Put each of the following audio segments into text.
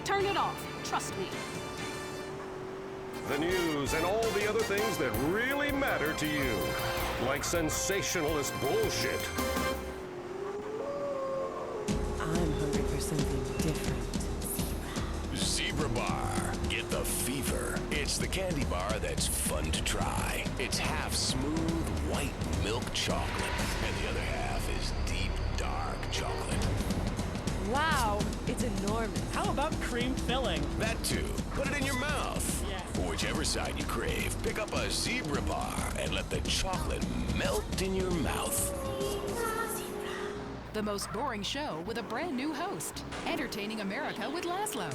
Turn it off. Trust me. The news and all the other things that really matter to you. Like sensationalist bullshit. I'm hungry for something different. Zebra Bar. Get the fever. It's the candy bar that's fun to try. It's half smooth white milk chocolate, and the other half is deep dark chocolate. Wow, it's enormous. How about cream filling? That too. Put it in your mouth. Yeah. For whichever side you crave, pick up a Zebra Bar and let the chocolate melt in your mouth. The most boring show with a brand new host. Entertaining America with Laszlo.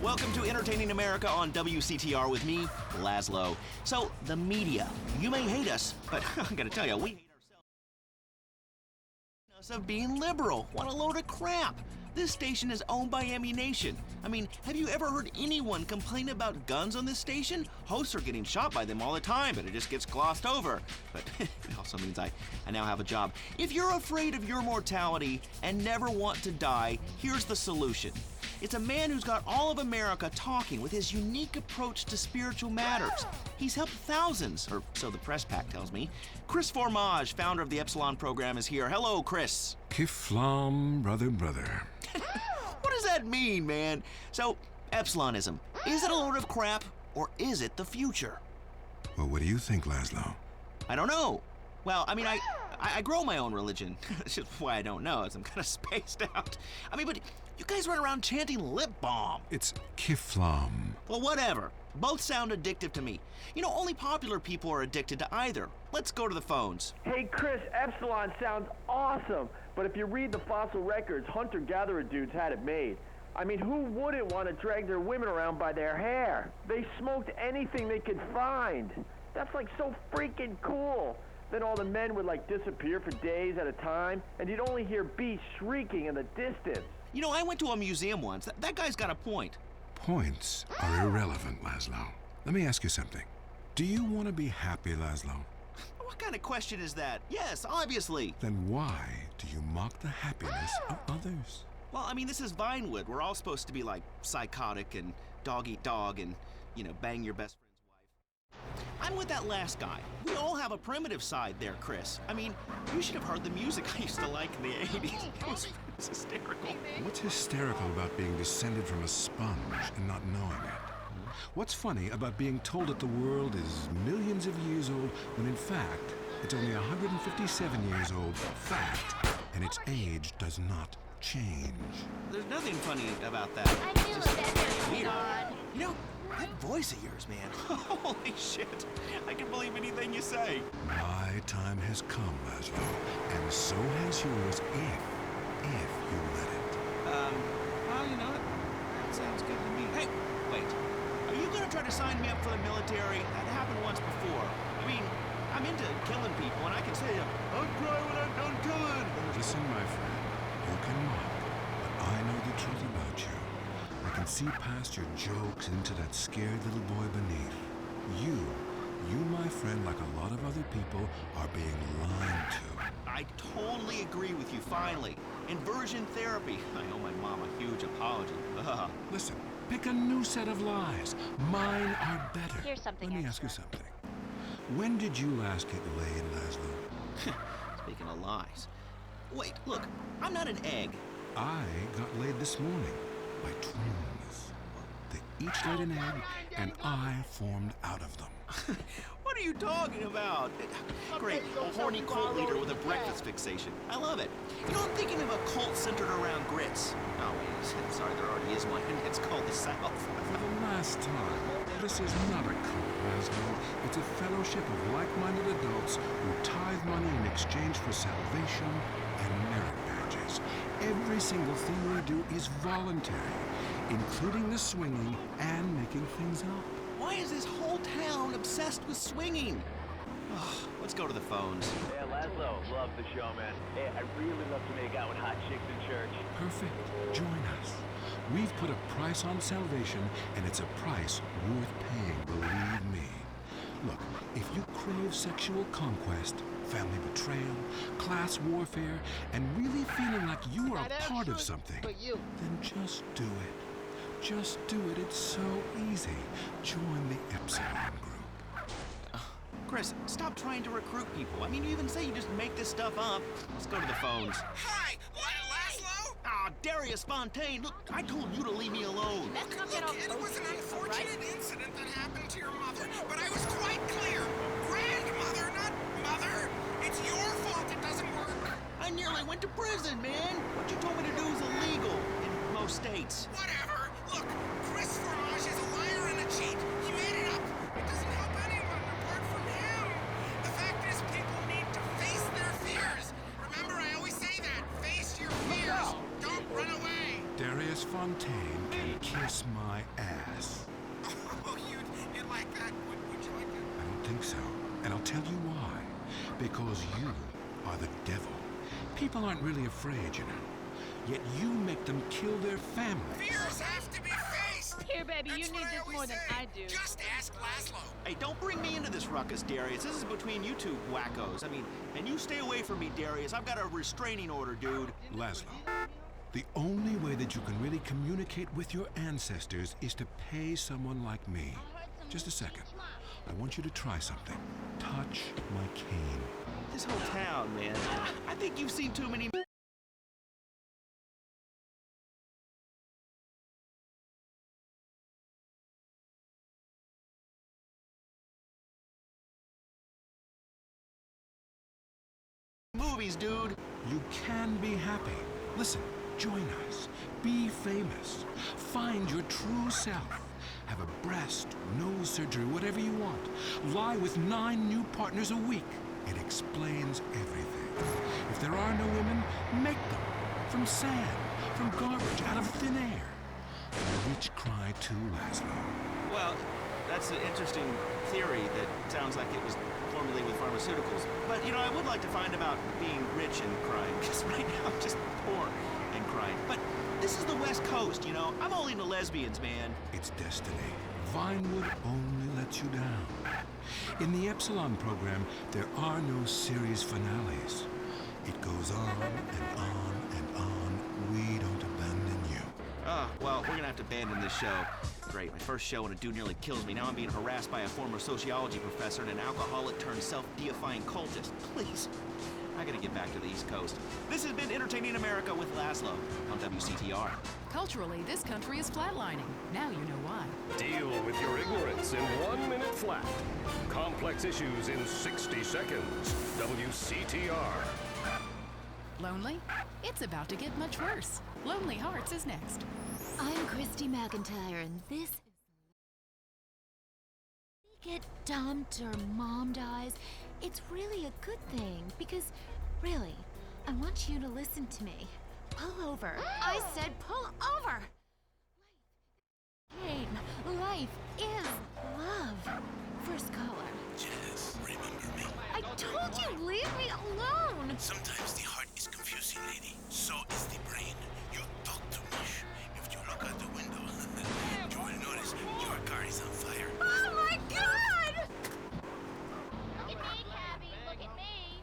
Welcome to Entertaining America on WCTR with me, Laszlo. So, the media. You may hate us, but I gotta tell you, we hate ourselves of being liberal. What a load of crap. This station is owned by Ammunition. I mean, have you ever heard anyone complain about guns on this station? Hosts are getting shot by them all the time, but it just gets glossed over. But it also means I now have a job. If you're afraid of your mortality and never want to die, here's the solution. It's a man who's got all of America talking with his unique approach to spiritual matters. He's helped thousands, or so the press pack tells me. Chris Formage, founder of the Epsilon program, is here. Hello, Chris. Kiflam, brother. What does that mean, man? So, Epsilonism, is it a load of crap, or is it the future? Well, what do you think, Laszlo? I don't know. Well, I mean, I grow my own religion. That's just why I don't know, is I'm kind of spaced out. I mean, but you guys run around chanting lip balm. It's Kiflam. Well, whatever. Both sound addictive to me. You know, only popular people are addicted to either. Let's go to the phones. Hey, Chris, Epsilon sounds awesome. But if you read the fossil records, hunter-gatherer dudes had it made. I mean, who wouldn't want to drag their women around by their hair? They smoked anything they could find. That's like so freaking cool. Then all the men would like disappear for days at a time, and you'd only hear beasts shrieking in the distance. You know, I went to a museum once. That guy's got a point. Points are irrelevant, Laszlo. Let me ask you something. Do you want to be happy, Laszlo? What kind of question is that? Yes, obviously. Then why do you mock the happiness of others? Well, I mean, this is Vinewood. We're all supposed to be like psychotic and dog eat dog and, you know, bang your best friend's wife. I'm with that last guy. We all have a primitive side there, Chris. I mean, you should have heard the music I used to like in the 80s. It was hysterical. What's hysterical about being descended from a sponge and not knowing it? What's funny about being told that the world is millions of years old when in fact it's only 157 years old, fact, and its age does not change? There's nothing funny about that. I knew that Weird. God. You know, that voice of yours, man. Holy shit. I can believe anything you say. My time has come, Laszlo, and so has yours if you let it. Well, you know, that sounds good to me. Hey, wait. Are you gonna try to sign me up for the military? That happened once before. I mean, I'm into killing people, and I can say, I'll cry when I'm done killing. Listen, my friend, you can mock, but I know the truth about you. I can see past your jokes into that scared little boy beneath. You, my friend, like a lot of other people, are being lied to. I totally agree with you, finally. Inversion therapy. I owe my mom a huge apology. Listen, pick a new set of lies. Mine are better. Here's something Let me ask you something. When did you last get laid, Laszlo? Speaking of lies. Wait, look, I'm not an egg. I got laid this morning by twins. They each laid an egg, and I formed out of them. What are you talking about? Great, a horny cult leader with a breakfast fixation. I love it. You know, I'm thinking of a cult centered around grits. Oh, wait, sorry, there already is one. It's called the South. For the last time, this is not a cult, Laszlo. It's a fellowship of like-minded adults who tithe money in exchange for salvation and merit badges. Every single thing we do is voluntary, including the swinging and making things up. Why is this whole town obsessed with swinging? Let's go to the phones. Hey, Laszlo, love the show, man. Hey, I really love to make out with hot chicks in church. Perfect. Join us. We've put a price on salvation, and it's a price worth paying, believe me. Look, if you crave sexual conquest, family betrayal, class warfare, and really feeling like you are part of something, then just do it. Just do it. It's so easy. Join the Epsilon group. Chris, stop trying to recruit people. I mean, you even say you just make this stuff up. Let's go to the phones. Hi, Laszlo? Ah, Darius Fontaine, look, I told you to leave me alone. Look, it was an unfortunate incident that happened to your mother, but I was quite clear. Grandmother, not mother. It's your fault it doesn't work. I nearly went to prison, man. What you told me to do is illegal in most states. Whatever. Look, Chris Fromage is a liar and a cheat. He made it up. It doesn't help anyone apart from him. The fact is, people need to face their fears. Remember, I always say that. Face your fears. Don't run away. Darius Fontaine can kiss my ass. Oh, you'd like that? Would you like that? I don't think so. And I'll tell you why. Because you are the devil. People aren't really afraid, you know. Yet you make them kill their families. Fears have to be faced. Here, baby, That's you what need I this always more than say. I do. Just ask Laszlo. Hey, don't bring me into this ruckus, Darius. This is between you two wackos. I mean, and you stay away from me, Darius. I've got a restraining order, dude. Laszlo, the only way that you can really communicate with your ancestors is to pay someone like me. Just a second. I want you to try something. Touch my cane. This whole town, man. I think you've seen too many movies, dude. You can be happy. Listen, join us. Be famous. Find your true self. Have a breast, nose surgery, whatever you want. Lie with 9 new partners a week. It explains everything. If there are no women, make them. From sand, from garbage, out of thin air. The rich cry too, Laszlo. Well, that's an interesting theory that sounds like it was formulated with pharmaceuticals. But, you know, I would like to find about being rich and crying, because right now I'm just poor and crying. But this is the West Coast, you know. I'm all into lesbians, man. It's destiny. Vinewood only lets you down. In the Epsilon program, there are no series finales. It goes on and on and on. We don't abandon you. Well, we're gonna have to abandon this show. Great, my first show and a dude nearly kills me. Now I'm being harassed by a former sociology professor and an alcoholic turned self-deifying cultist. Please, I gotta get back to the East Coast. This has been Entertaining America with Laszlo on WCTR. Culturally, this country is flatlining. Now you know why. Deal with your ignorance in 1 minute flat. Complex issues in 60 seconds. WCTR. Lonely? It's about to get much worse. Lonely Hearts is next. I'm Christy McIntyre, and this is... We get dumped or mom dies, it's really a good thing, because, really, I want you to listen to me. Pull over. I said pull over! Life is love. First caller. Jess, remember me? I told you, leave me alone! Sometimes the heart is confusing, lady. So is the brain. You talk too much. If you look out the window, you will notice your car is on fire. Oh my God! Look at me, Cabby. Look at me.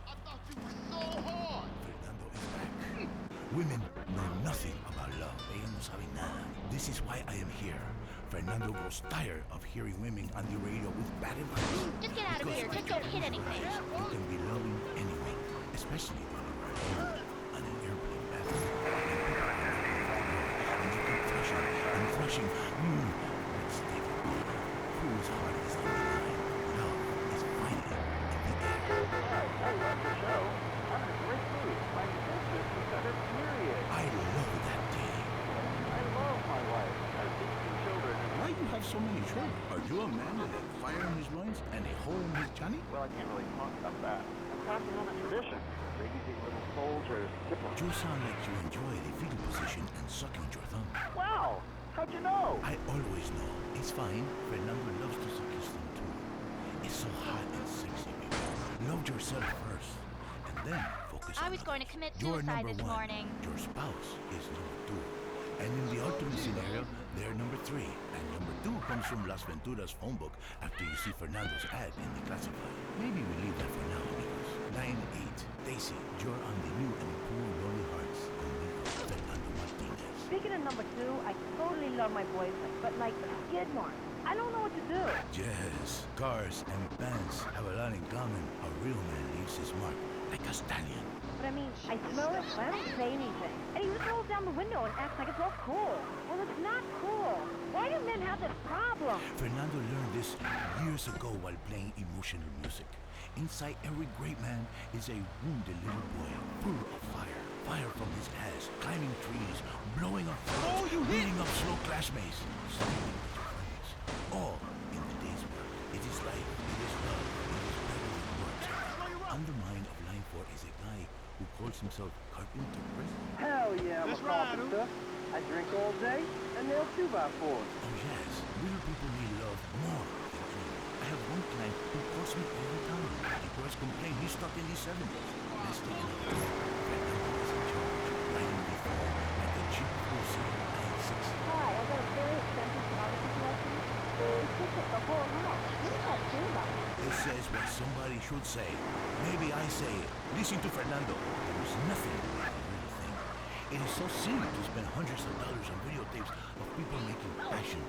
I thought you were so hard. Fernando is back. Women know nothing about love. Ellos no saben nada. This is why I am here. Fernando grows tired of hearing women on the radio with bad advice. Just get out of here. Just don't hit anything. You can be loving anyone, especially when you are alone on an airplane bathroom. And you keep flushing and flushing. Let's take it deeper. Whose heart is on the line? Love is finally in the air. I love the show. I'm in a great mood. My business is better, period. I love that day. I love my wife. I have 16 children. Why you have so many children? Are you a man with a fire in his loins and a hole in his Johnny? Well, I can't really talk about that. I'm passing on a tradition. Raising little soldiers. You sound like you enjoy the fetal position and sucking your thumb. Wow! How'd you know? I always know. It's fine. Fernando loves to suck his thumb too. It's so hot and sexy, baby. Love yourself first, and then focus on I was going to others. commit You're suicide number this 1. morning. Your spouse is number 2. And in the ultimate scenario, they're number 3. And number 2 comes from Las Venturas phone book after you see Fernando's ad in the classified. Maybe we leave that for now, amigos. 9-8. Daisy, you're on the new and cool Lonely Hearts conmigo, Fernando Martinez. Speaking of number 2, I totally love my boyfriend, but like the skid mark. I don't know what to do. Yes, cars and bands have a lot in common. A real man leaves his mark, like a stallion. But I mean, I smell it, but I don't say anything. And he just rolls down the window and acts like it's all cool. Well, it's not cool. Why do men have this problem? Fernando learned this years ago while playing emotional music. Inside every great man is a wounded little boy full of fire. Fire from his ass, climbing trees, blowing up phones, beating up slow classmates, sleeping with your friends. All in the day's work. It is life, it is love, it is better than words. Undermined of line 4 is a guy who calls himself Carpenter Chris. Hell yeah, I'm a carpenter. I drink all day and nail 2x4s. Oh yes, little people need love more than anyone. I have one client who calls me all the time. The boys complain he's stuck in his 70s. Let's take another look. Fernando is in charge, riding before like a cheap Lucy 96. Hi, I got a very expensive photography collection. It took up the whole house. What does that do about it? It says what somebody should say. Maybe I say it. Listen to Fernando. There is nothing like the real thing. It is so silly to spend hundreds of dollars on videotapes of people making passion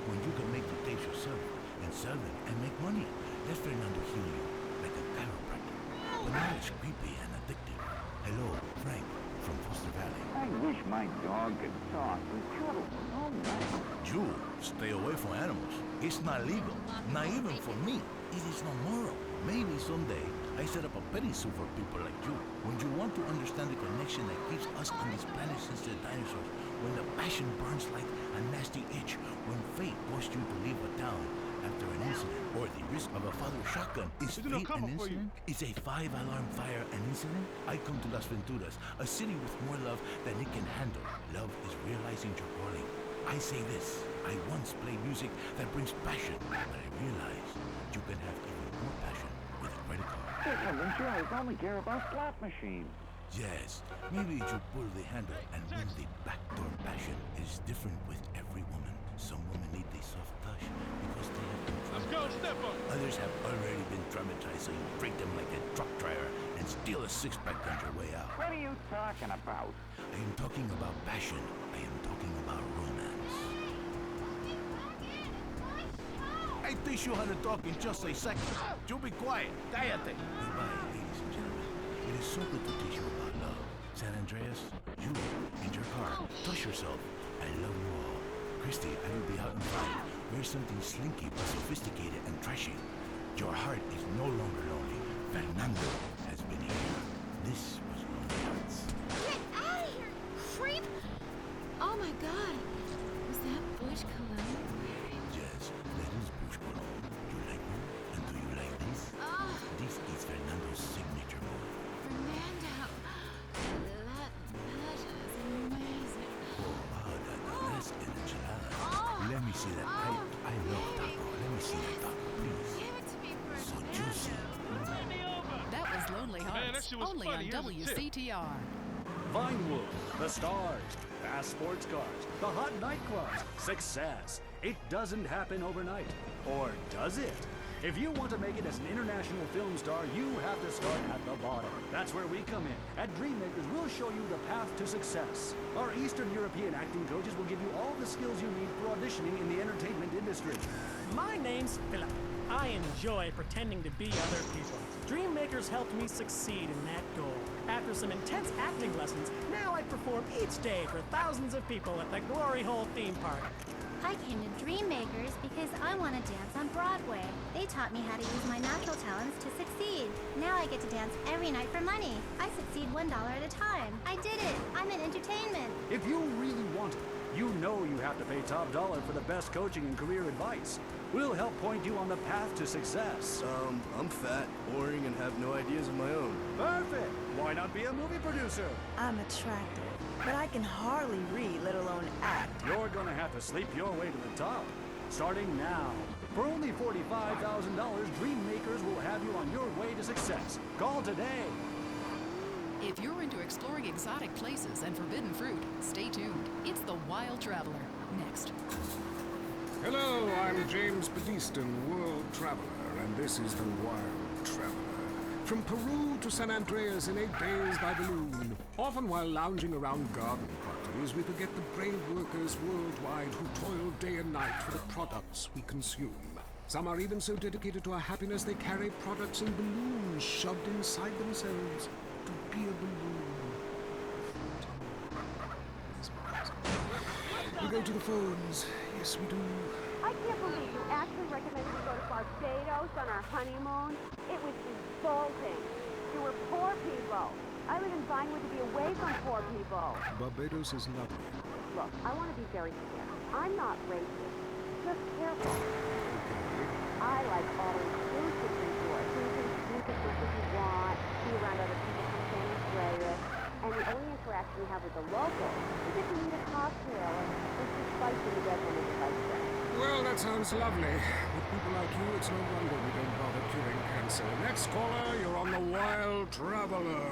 when you can make the tapes yourself and sell them and make money. Let Fernando heal you like a chiropractor. But now it's creepy and addictive. Hello, Frank from Foster Valley. I wish my dog could talk and cuddle all night. Jewel, stay away from animals. It's not legal. Not even for me. It is not moral. Maybe someday I set up a petting zoo for people like you. When you want to understand the connection that keeps us on this planet since the dinosaurs, when the passion burns like a nasty itch, when fate forced you to leave a town after an incident, or the risk of a father's shotgun. Is fate an incident? Is a 5-alarm fire an incident? I come to Las Venturas, a city with more love than it can handle. Love is realizing your calling. I say this, I once played music that brings passion, but I realized you can have even more passion with a credit card. Well, insurance only care about slot machines. Yes, maybe you pull the handle and win the backdoor passion. It is different with every woman. Some women need the soft touch because they have been traumatized. Others have already been traumatized, so you break them like a truck dryer and steal a six-pack on your way out. What are you talking about? I am talking about passion. I am talking about romance. I teach you how to talk in just a second. You be quiet. Cállate. Goodbye, ladies and gentlemen. It is so good to teach you about love. San Andreas, you in your car. Touch yourself. I love you all. Christy, I will be out in 5. Wear something slinky but sophisticated and trashy. Your heart is no longer lonely. Fernando has been here. This was Lonely Hearts. Get out of here, creep! Oh my god. Was that Bush cologne? Yes, that is Bush cologne. You like me? And do you like this? Oh. This is Fernando's signature move. Fernando. That is amazing. That's an enchilada. Let me see that. I love taco. Let me see that taco, please. Give it to me, So Fernando. juicy. That was Lonely Hearts, only on WCTR. Vinewood, the stars, fast sports cars, the hot nightclubs, success. It doesn't happen overnight. Or does it? If you want to make it as an international film star, you have to start at the bottom. That's where we come in. At Dreammakers, we'll show you the path to success. Our Eastern European acting coaches will give you all the skills you need for auditioning in the entertainment industry. My name's Philip. I enjoy pretending to be other people. Dreammakers helped me succeed in that goal. After some intense acting lessons, now I perform each day for thousands of people at the Glory Hole theme park. I came to Dreammakers because I want to dance on Broadway. They taught me how to use my natural talents to succeed. Now I get to dance every night for money. I succeed $1 at a time. I did it. I'm in entertainment. If you really want it, you know you have to pay top dollar for the best coaching and career advice. We'll help point you on the path to success. I'm fat, boring, and have no ideas of my own. Perfect! Why not be a movie producer? I'm attractive, but I can hardly read, let alone act. You're gonna have to sleep your way to the top. Starting now. For only $45,000, Dreammakers will have you on your way to success. Call today. If you're into exploring exotic places and forbidden fruit, stay tuned. It's The Wild Traveler, next. Hello, I'm James Badiston, World Traveler, and this is The Wild Traveler. From Peru to San Andreas in 8 days by balloon, often while lounging around garden parties. suppose we forget the brave workers worldwide who toil day and night for the products we consume. Some are even so dedicated to our happiness they carry products in balloons shoved inside themselves to be a balloon. We go to the phones. Yes, we do. I can't believe you actually recommended we go to Barbados on our honeymoon. It was revolting. You were poor people. I live in Vinewood to be away from poor people. Barbados is lovely. Look, I want to be very clear. I'm not racist. Just careful. I like all-inclusive resorts. You can do what you want, be around other people from San Andreas, and the only interaction you have with the locals is if you need a cocktail and some spice in the dead woman's spice drink. Well, that sounds lovely. With people like you, it's no wonder we don't bother curing cancer. Next caller, you're on the Wild Traveler.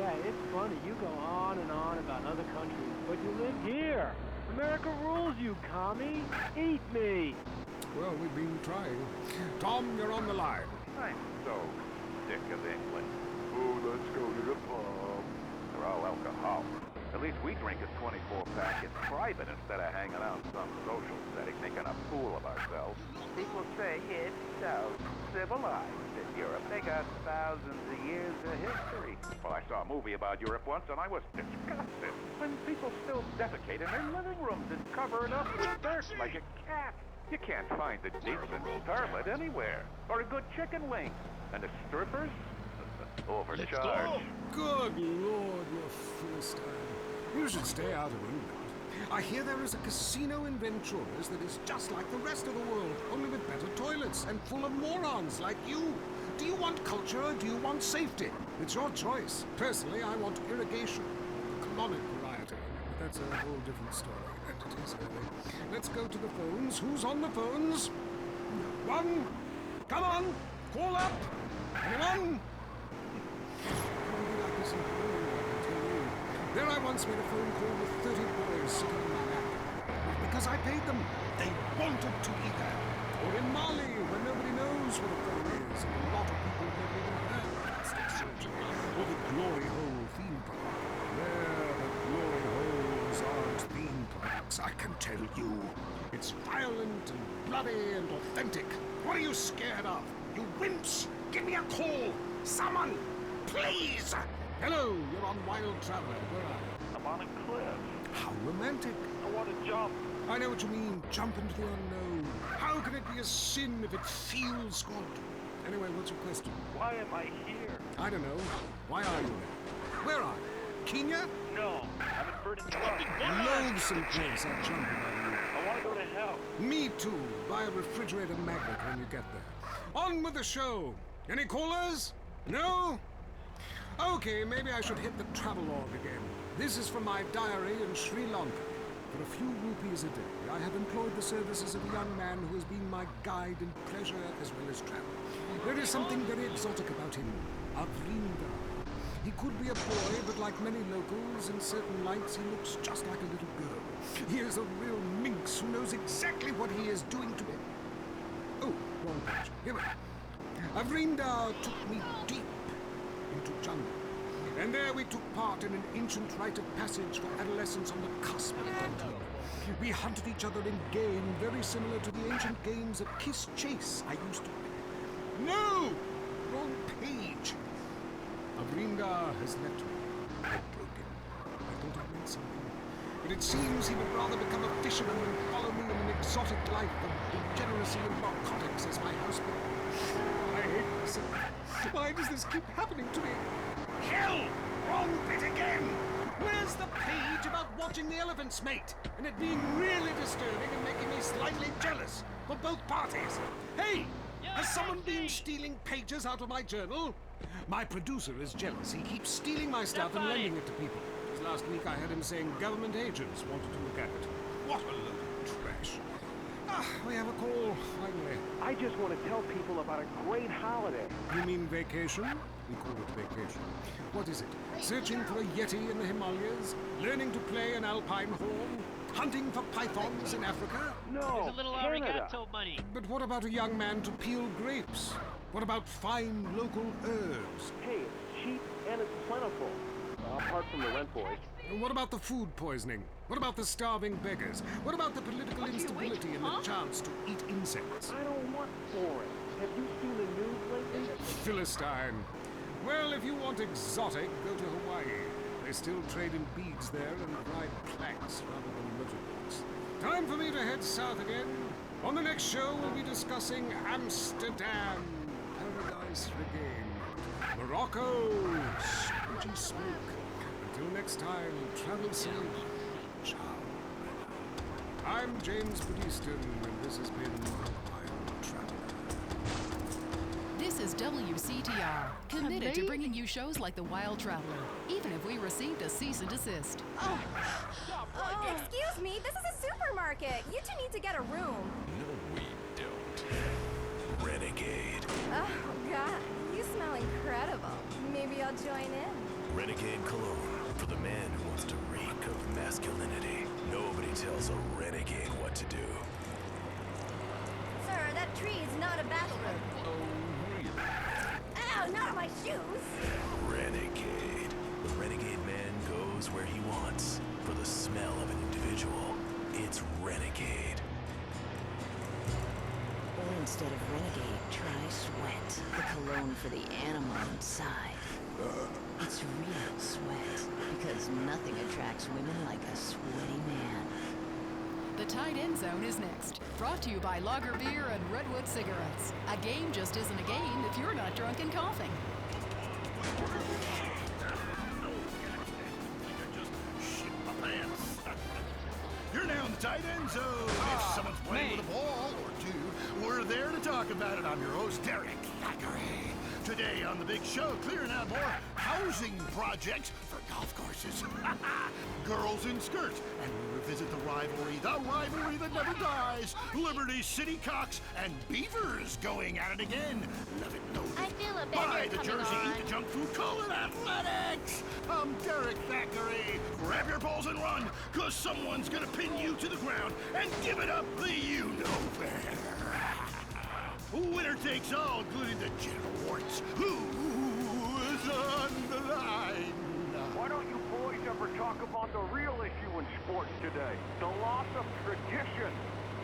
Yeah, it's funny. You go on and on about other countries, but you live here. America rules, you commie. Eat me. Well, we've been trying. Tom, you're on the line. I'm so sick of England. Oh, let's go to the pub. They're all alcohol. At least we drink a 24-pack in private instead of hanging out in some social setting making a fool of ourselves. People say it's so civilized in Europe. They got thousands of years of history. Well, I saw a movie about Europe once, and I was disgusted. When people still defecate in their living rooms and cover it up with dirt like a cat. You can't find a decent starlet anywhere. Or a good chicken wing. And the strippers? Overcharged. Good Lord, you're Philistine. You should stay out of England. I hear there is a casino in Venturas that is just like the rest of the world, only with better toilets and full of morons like you. Do you want culture or do you want safety? It's your choice. Personally, I want irrigation, the colonic variety. But that's a whole different story, and it is early. Let's go to the phones. Who's on the phones? One. Come on, call up. Anyone? There I once made a phone call with 30 boys sitting in my lap. Because I paid them. They wanted to be there. Or in Mali, where nobody knows what a phone is, and a lot of people never even heard of plastic surgery. Or the Glory Hole theme park. There, the Glory Holes aren't theme parks, I can tell you. It's violent and bloody and authentic. What are you scared of? You wimps! Give me a call! Someone! Please! Hello, you're on Wild Traveler. Where are you? I'm on a cliff. How romantic. I want to jump. I know what you mean. Jump into the unknown. How can it be a sin if it feels good? Anyway, what's your question? Why am I here? I don't know. Why are you there? Where are you? Kenya? No, I'm in Verdant Park. Loathsome place. I'll jump about you. I want to go to hell. Me too. Buy a refrigerator magnet when you get there. On with the show. Any callers? No? Okay, maybe I should hit the travelogue again. This is from my diary in Sri Lanka. For a few rupees a day, I have employed the services of a young man who has been my guide in pleasure as well as travel. There is something very exotic about him, Avrinda. He could be a boy, but like many locals, in certain lights he looks just like a little girl. He is a real minx who knows exactly what he is doing to me. Oh, wrong page. Here we are. Avrinda took me deep into jungle. And there we took part in an ancient rite of passage for adolescents on the cusp of adulthood. We hunted each other in game very similar to the ancient games of Kiss Chase I used to play. No! Wrong page. Avrinda has left me. Broken. I thought I meant something. But it seems he would rather become a fisherman than follow me in an exotic life of degeneracy and narcotics as my husband. I hate myself. Why does this keep happening to me? Hell! Wrong bit again! Where's the page about watching the elephants mate? And it being really disturbing and making me slightly jealous for both parties. Hey! Has someone been stealing pages out of my journal? My producer is jealous. He keeps stealing my stuff and lending it to people. Just last week I heard him saying government agents wanted to look at it. What a load of trash. Ah, we have a call, finally. I just want to tell people about a great holiday. You mean vacation? We call it vacation. What is it? Searching for a yeti in the Himalayas? Learning to play an alpine horn? Hunting for pythons in Africa? No, There's a little Canada. arigato money. But what about a young man to peel grapes? What about fine local herbs? Hey, it's cheap and it's plentiful. apart from the rent boys. And what about the food poisoning? What about the starving beggars? What about the political instability and the chance to eat insects? I don't want for it. Have you seen the news lately? Philistine. Well, if you want exotic, go to Hawaii. They still trade in beads there and ride planks rather than motorboats. Time for me to head south again. On the next show, we'll be discussing Amsterdam, Paradise Regained, Morocco, Spooky Smoke. Until next time, travel safe. Ciao. I'm James Budiston, and this has been Wild Traveler. This is WCTR, committed to bringing you shows like The Wild Traveler, even if we received a cease and desist. Oh, excuse me, this is a supermarket. You two need to get a room. No, we don't. Renegade. Oh, God, you smell incredible. Maybe I'll join in. Renegade Cologne, for the man who wants to reek of masculinity. Nobody tells a renegade what to do. Sir, that tree is not a bathroom. Ow, not on my shoes. Renegade. The renegade man goes where he wants. For the smell of an individual, it's renegade. Or instead of renegade, try sweat. The cologne for the animal inside. It's real sweat, because nothing attracts women like a sweaty man. The Tight End Zone is next, brought to you by Lager Beer and Redwood Cigarettes. A game just isn't a game if you're not drunk and coughing. You're now in the tight end zone. If someone's playing with a ball or two, we're there to talk about it. I'm your host, Derek Thackeray. Today on the big show, clearing out more housing projects for golf courses. Girls in skirts. And we revisit the rivalry that never dies. Liberty City Cocks and Beavers going at it again. Love it, no. I feel a Buy beggar the coming jersey, on. eat the junk food, call it athletics. I'm Derek Thackeray. Grab your balls and run, cause someone's gonna pin you to the ground and give it up the you-know-where. Winner takes all, including the genital warts. Who is on the line? Why don't you boys ever talk about the real issue in sports today? The loss of tradition.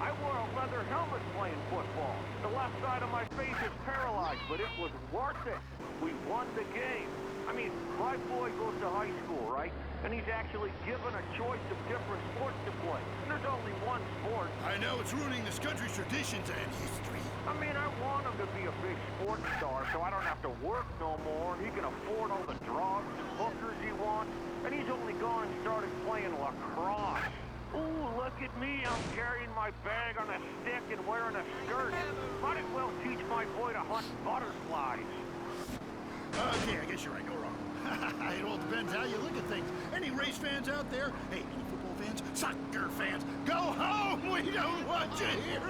I wore a leather helmet playing football. The left side of my face is paralyzed, but it was worth it. We won the game. I mean, my boy goes to high school, right? And he's actually given a choice of different sports to play. And there's only one sport. I know it's ruining this country's traditions and history. I mean, I want him to be a big sports star so I don't have to work no more. He can afford all the drugs and hookers he wants. And he's only gone and started playing lacrosse. Ooh, look at me. I'm carrying my bag on a stick and wearing a skirt. Might as well teach my boy to hunt butterflies. Okay, I guess you're right. No wrong. It all depends how you look at things. Any race fans out there? Hey, any football fans? Soccer fans? Go home! We don't want you here!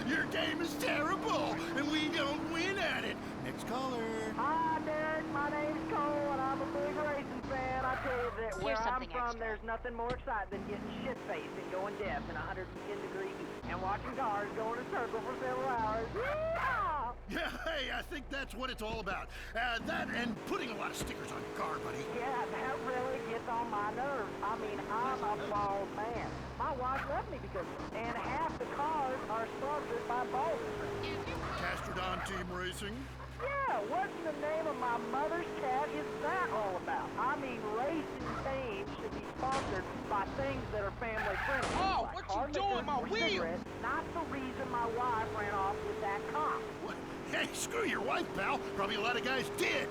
Your game is terrible, and we don't win at it. Next caller. Hi, Derek. My name's Cole, and I'm a big racing fan. I tell you that where Here's I'm something from, extra. there's nothing more exciting than getting shit-faced and going deaf in 110-degree heat and watching cars go in a circle for several hours. Yeehaw! Yeah, hey, I think that's what it's all about. That and putting a lot of stickers on your car, buddy. Yeah, that really gets on my nerves. I mean, I'm a bald man. My wife loves me because, and half the cars are sponsored by baldness. Castrodon Team Racing. Yeah, what's the name of my mother's cat is that all about? I mean, racing themes should be sponsored by things that are family friendly. Oh, like what car you doing, liquor my or wheel? cigarettes, not the reason my wife ran off with that cop. What? Hey, screw your wife, pal. Probably a lot of guys did.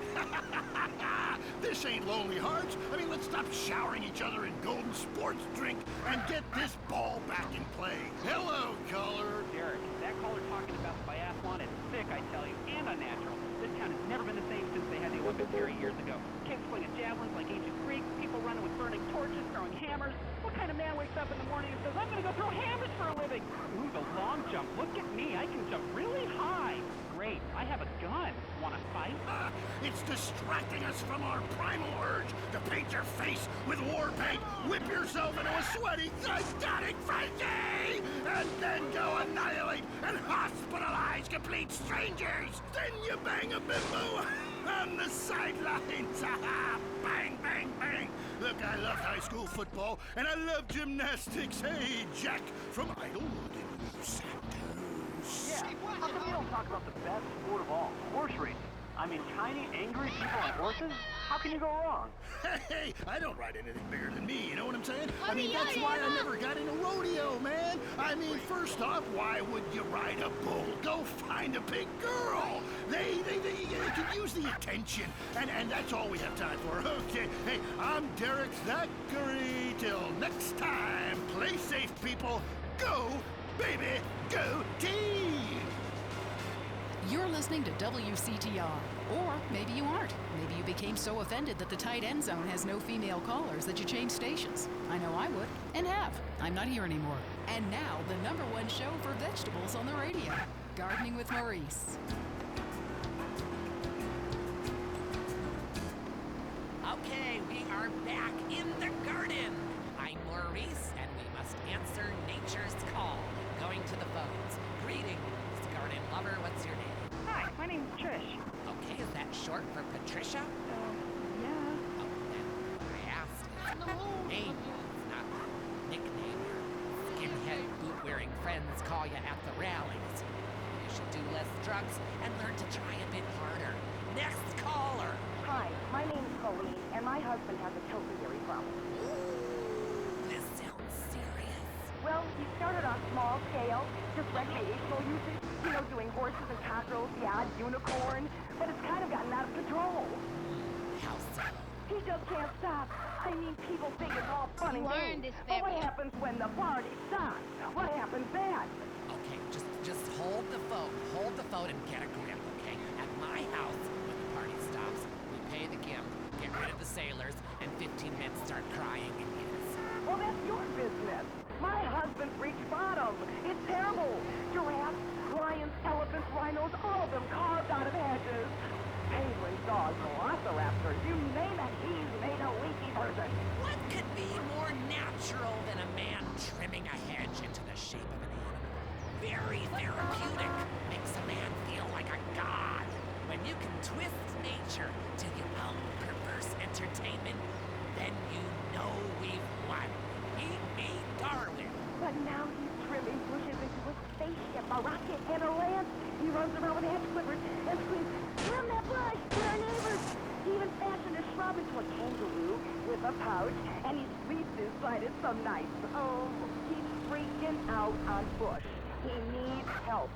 This ain't Lonely Hearts. I mean, let's stop showering each other in golden sports drink and get this ball back in play. Hello, caller. Derek, that caller talking about the biathlon is sick, I tell you, and unnatural. This town has never been the same since they had the Olympics here years ago. Kids swinging javelins like ancient Greeks, people running with burning torches, throwing hammers. What kind of man wakes up in the morning and says, I'm gonna go throw hammers for a living? Ooh, the long jump. Look at me, I can jump really high. Great, I have a gun. Wanna fight? It's distracting us from our primal urge to paint your face with war paint, whip yourself into a sweaty, psychotic frenzy, and then go annihilate and hospitalize complete strangers. Then you bang a bimbo on the sidelines. Bang, bang, bang. Look, I love high school football, and I love gymnastics. Hey, Jack from Idlewood in Los Santos. Yeah, how come you don't talk about the best sport of all, horse racing? I mean, tiny, angry people on horses? How can you go wrong? Hey, I don't ride anything bigger than me, you know what I'm saying? I mean, that's why I never got in a rodeo, man. I mean, first off, why would you ride a bull? Go find a big girl. They can use the attention, and that's all we have time for. Okay, hey, I'm Derek Thackeray. Till next time, play safe, people. Go, baby, go team! You're listening to WCTR. Or maybe you aren't. Maybe you became so offended that the tight end zone has no female callers that you changed stations. I know I would, and have. I'm not here anymore. And now, the #1 show for vegetables on the radio. Gardening with Maurice. Okay, we are back in the garden. I'm Maurice, and we must answer nature's call. Going to the phones. Greetings, garden lover. What's your name? Hi, my name's Trish. Okay, is that short for Patricia? Yeah. Oh, then what I asked is name. It's not the nickname your skinhead boot-wearing friends call you at the rallies. You should do less drugs and learn to try a bit harder. Next caller. Hi, my name's Colleen, and my husband has a topiary problem. Ooh, this sounds serious. Well, he started on small scale, just recreational usage, you know, doing horses and cockerels, the odd unicorn, but it's kind of gotten out of control. How so? He just can't stop. I mean, people think it's all fun and Learn games, this, but what baby. happens when the party stops? What happens then? Okay, just hold the phone and get a grip, okay? At my house, when the party stops, we pay the gimp, get rid of the sailors, and 15 men start crying in unison. Well, that's your business. My husband's reached bottom. It's terrible. Giraffes, lions, elephants, rhinos, all of them carved out of hedges. Penguins, dogs, velociraptors, you name it, he's made a leaky version. What could be more natural than a man trimming a hedge into the shape of an animal? Very therapeutic. Makes a man feel like a god. When you can twist nature to your own perverse entertainment, then you know we've won. Eat me, Darwin. But now he's trimming bushes into a spaceship, a rocket, and a lance. He runs around with hedge clippers and screams, "Trim that bush! We're our neighbors!" He even fashioned a shrub into a kangaroo with a pouch, and he sleeps inside it some nights. Oh, he's freaking out on Bush. He needs help.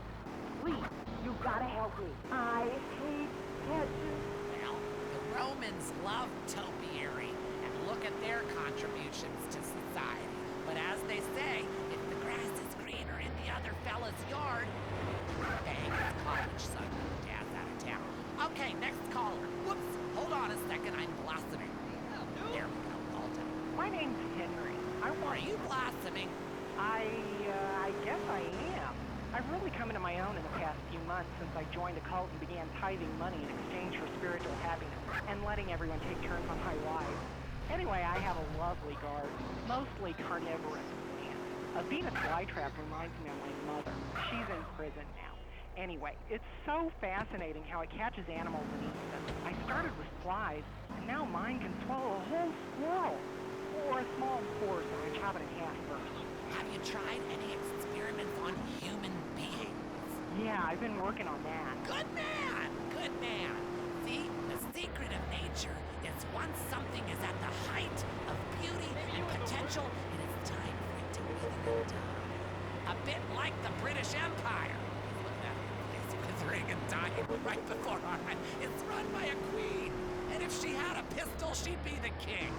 Please, you gotta help me. I hate hedges. Well, the Romans loved topiary, and look at their contributions to society. But as they say, if the grass is greener in the other fella's yard, bang, his college son when the dad's out of town. Okay, next caller. Whoops, hold on a second, I'm blossoming. There we go, all done. My name's Henry. Are you blossoming? I guess I am. I've really come into my own in the past few months since I joined a cult and began tithing money in exchange for spiritual happiness and letting everyone take turns on my wife. Anyway, I have a lovely garden, mostly carnivorous plants. A Venus flytrap reminds me of my mother. She's in prison now. Anyway, it's so fascinating how it catches animals and eats them. I started with flies, and now mine can swallow a whole squirrel. Or a small horse, and I chop it in half first. Have you tried any experiments on human beings? Yeah, I've been working on that. Good man! Good man! See, the secret of nature is once something is at the height of beauty and potential, it is time for it to wither and die. A bit like the British Empire. Look at that place withering and dying right before our eyes. It's run by a queen, and if she had a pistol, she'd be the king.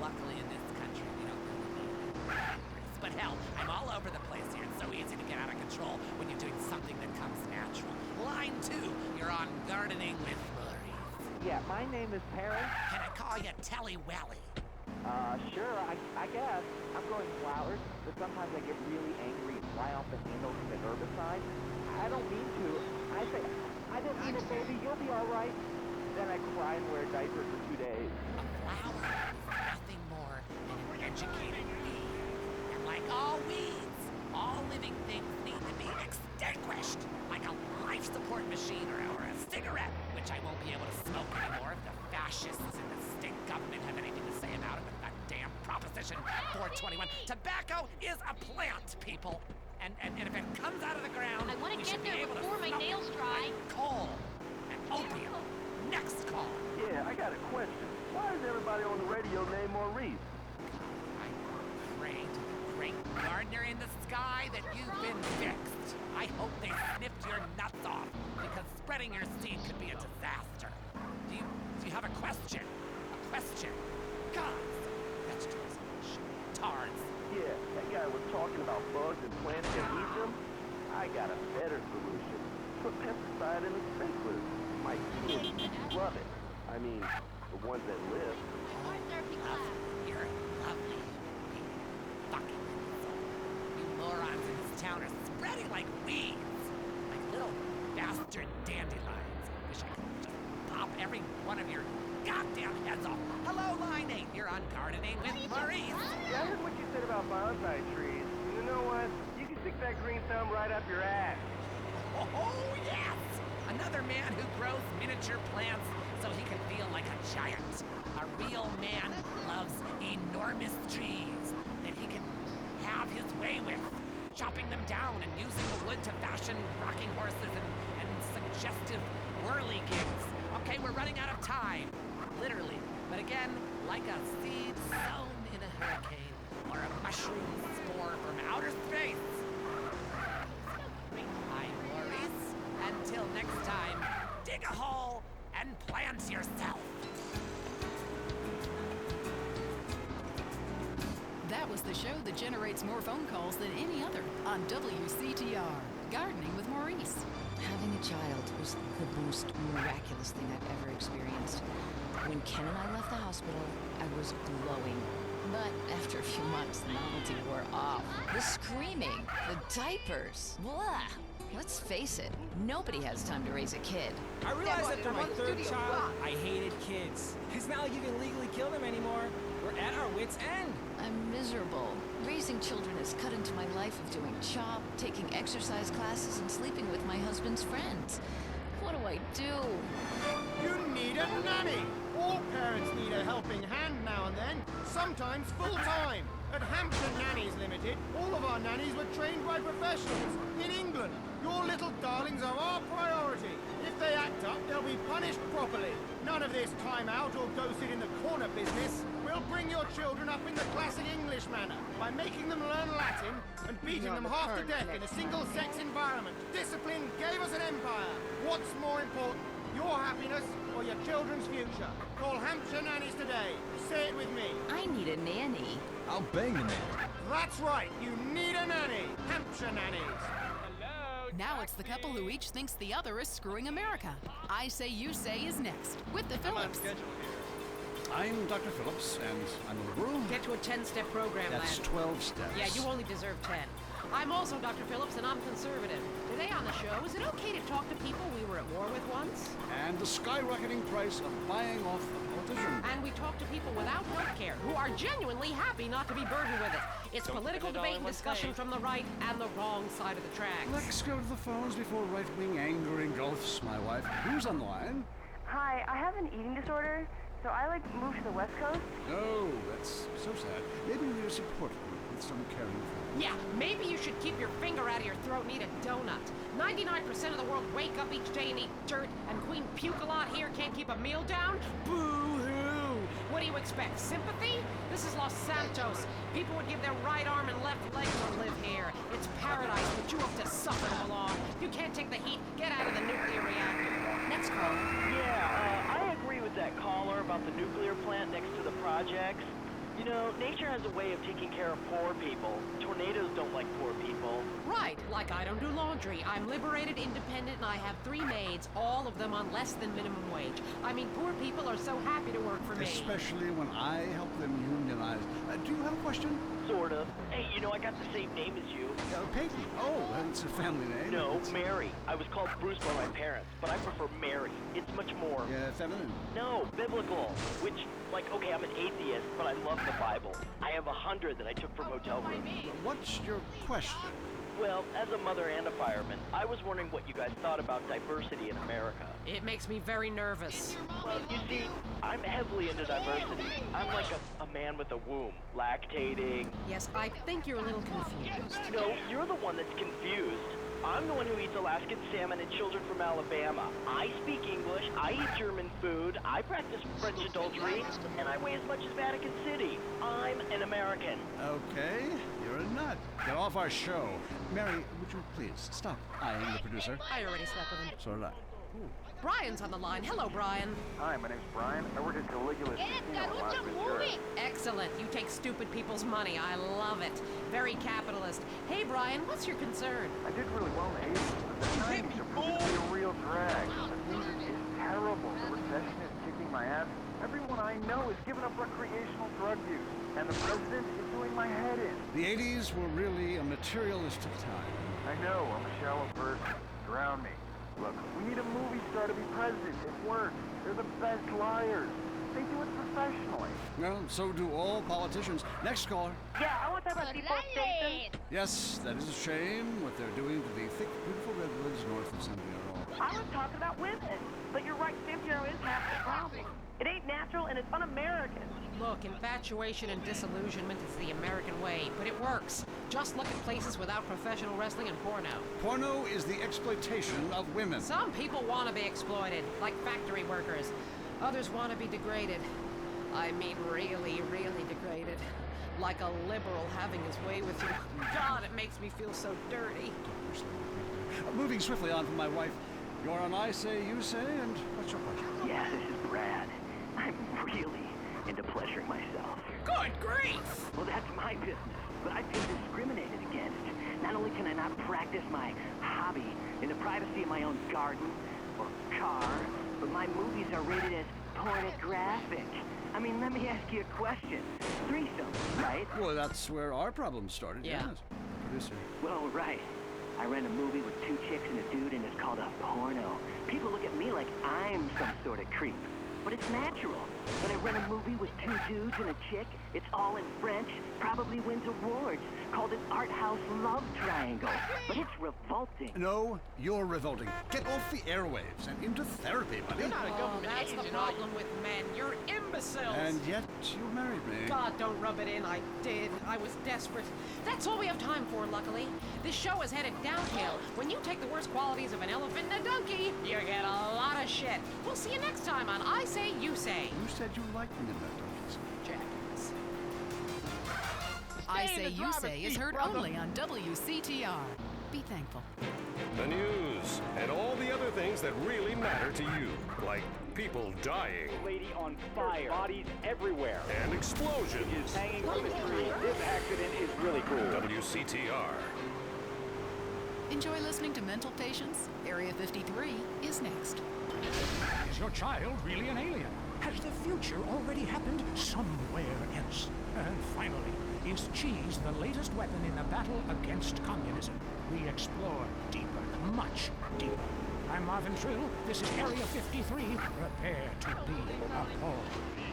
Luckily in this country, we don't really need it. But hell, I'm all over the place here. It's so easy to get out of control when you're doing something that comes natural. Line 2, you're on Gardening with Maurice. Yeah, my name is Perry. Can I call you Telly Welly? Sure, I guess. I'm growing flowers, but sometimes I get really angry and fly off the handle from the herbicide. I don't mean to. I say, I didn't mean it, baby. You'll be all right. Then I cry and wear a diaper for 2 days. A flower is nothing more than an educated weed. And like all weeds, all living things need to be extinguished, like a life support machine or a cigarette, which I won't be able to smoke anymore if the fascists and the state government have anything to saying out with that damn Proposition 421. Tobacco is a plant, people. And if it comes out of the ground, I want we to should get be there able to before my smoke it nails dry. like coal and opium. Next call. Yeah, I got a question. Why is everybody on the radio named Maurice? I'm afraid, great gardener in the sky, that you've been fixed. I hope they snipped your nuts off, because spreading your seed could be a disaster. Do you have a question? A question? Gods, vegetables, tards. Yeah, that guy was talking about bugs and plants that eat them. I got a better solution. Put pesticide in the sprinklers. My kids love it. I mean, the ones that live. You're lovely. Fucking insult. You morons in this town are spreading like weeds. Like little bastard dandelions. Wish I could just pop every one of your goddamn heads off. Hello, Line 8. You're on Gardening with Maurice. Yeah, I heard what you said about bonsai trees. You know what? You can stick that green thumb right up your ass. Oh, yes! Another man who grows miniature plants so he can feel like a giant. A real man loves enormous trees that he can have his way with, chopping them down and using the wood to fashion rocking horses and suggestive whirligigs. Okay, we're running out of time. Literally. But again, like a seed sown in a hurricane or a mushroom spore from outer space. I'm Maurice. Until next time, dig a hole and plant yourself. That was the show that generates more phone calls than any other on WCTR. Gardening with Maurice. Having a child was the most miraculous thing I've ever experienced. When Ken and I left the hospital, I was glowing. But after a few months, the novelty wore off. The screaming, the diapers, blah. Let's face it, nobody has time to raise a kid. I realized after my third child, I hated kids. It's not like you can legally kill them anymore. We're at our wits' end. I'm miserable. Raising children has cut into my life of doing chop, taking exercise classes, and sleeping with my husband's friends. What do I do? You need a nanny! All parents need a helping hand now and then, sometimes full-time. At Hampshire Nannies Limited, all of our nannies were trained by professionals. In England, your little darlings are our priority. If they act up, they'll be punished properly. None of this time out or go sit in the corner business. We'll bring your children up in the classic English manner by making them learn Latin and beating them half to death in a single-sex environment. Discipline gave us an empire. What's more important, your happiness or your children's future? Call Hampshire Nannies today. Say it with me. I need a nanny. I'll bang the nanny. That's right, you need a nanny. Hampshire Nannies. Now it's the couple who each thinks the other is screwing America. I Say You Say is next with the Phillips. I'm Dr. Phillips, and I'm a liberal. Get to a 10-step program, That's lad. 12 steps. Yeah, you only deserve 10. I'm also Dr. Phillips, and I'm conservative. Today on the show, is it okay to talk to people we were at war with once? And the skyrocketing price of buying off a politician. And we talk to people without health care who are genuinely happy not to be burdened with it. It's political debate and discussion from the right and the wrong side of the tracks. Let's go to the phones before right-wing anger engulfs my wife. Who's on the line? Hi, I have an eating disorder, so I moved to the West Coast. Oh, that's so sad. Maybe we support you with some caring friends. Yeah, maybe you should keep your finger out of your throat and eat a donut. 99% of the world wake up each day and eat dirt, and Queen Puke a lot here can't keep a meal down? Boo-hoo! What do you expect, sympathy? This is Los Santos. People would give their right arm and left leg to live here. It's paradise, but you have to suffer to belong. You can't take the heat. Get out of the nuclear reactor. Next call. Yeah, I agree with that caller about the nuclear plant next to the projects. You know, nature has a way of taking care of poor people. Tornadoes don't like poor people. Right, like I don't do laundry. I'm liberated, independent, and I have 3 maids, all of them on less than minimum wage. I mean, poor people are so happy to work for me. Especially when I help them unionize. Do you have a question? Sort of. Hey, you know, I got the same name as you. Peyton. Oh, it's a family name. No, Mary. I was called Bruce by my parents, but I prefer Mary. It's much more... feminine? No, biblical. Which, like, okay, I'm an atheist, but I love the Bible. I have 100 that I took from hotel rooms. What's your question? Well, as a mother and a fireman, I was wondering what you guys thought about diversity in America. It makes me very nervous. Well, you see, I'm heavily into diversity. I'm like a man with a womb, lactating. Yes, I think you're a little confused. No, you're the one that's confused. I'm the one who eats Alaskan salmon and children from Alabama. I speak English, I eat German food, I practice French adultery, and I weigh as much as Vatican City. I'm an American. Okay, you're a nut. Get off our show. Mary, would you please stop eyeing the producer? I already slept with him. So did I. Brian's on the line. Hello, Brian. Hi, my name's Brian. I work at Caligula's Casino in Las Venturas. Excellent. You take stupid people's money. I love it. Very capitalist. Hey, Brian, what's your concern? I did really well in the 80s, but the 90s are proving to be a real drag. The music is terrible. The recession is kicking my ass. Everyone I know is giving up recreational drug use, and the president is doing my head in. The 80s were really a materialistic time. I know, I'm a shallow person. Drown me. Look, we need a movie star to be president. It works. They're the best liars. They do it professionally. Well, so do all politicians. Next caller. Yeah, I want to talk about Depot Station. Yes, that is a shame, what they're doing to the thick, beautiful redwoods north of San Diego. I was talking about women. But you're right, San Diego is half the problem. It ain't natural and it's un-American. Look, infatuation and disillusionment is the American way, but it works. Just look at places without professional wrestling and porno. Porno is the exploitation of women. Some people want to be exploited, like factory workers. Others want to be degraded. I mean really, really degraded. Like a liberal having his way with you. God, it makes me feel so dirty. Moving swiftly on from my wife. You're on I Say, You Say, and what's your question? Yeah, this is Brad. I'm really into pleasuring myself. Good grief! Well, that's my business, but I've been discriminated against. Not only can I not practice my hobby in the privacy of my own garden or car, but my movies are rated as pornographic. I mean, let me ask you a question. Threesome, right? Well, that's where our problem started, Yeah. yes. Producer. Well, right. I ran a movie with 2 chicks and a dude, and it's called a porno. People look at me like I'm some sort of creep. But it's natural. When I run a movie with 2 dudes and a chick, it's all in French, probably wins awards, called an art house love triangle. But it's revolting. No, you're revolting. Get off the airwaves and into therapy, buddy. You're not a government that's the problem with men. You're imbeciles. And yet, you married me. God, don't rub it in. I did. I was desperate. That's all we have time for, luckily. This show is headed downhill. When you take the worst qualities of an elephant and a donkey, you get a lot of shit. We'll see you next time on I Say, You Say. You said you liked me in that donkeys. Jackass. I Say, You Say is heard only on WCTR. Be thankful. The news and all the other things that really matter to you, like people dying. Lady on fire. Bodies everywhere. And explosions. Is hanging from the tree. This accident is really cool. WCTR. Enjoy listening to Mental Patients. Area 53 is next. Is your child really an alien? Has the future already happened somewhere else? And finally, is cheese the latest weapon in the battle against communism? We explore deeper, much deeper. I'm Marvin Trill. This is Area 53. Prepare to be appalled.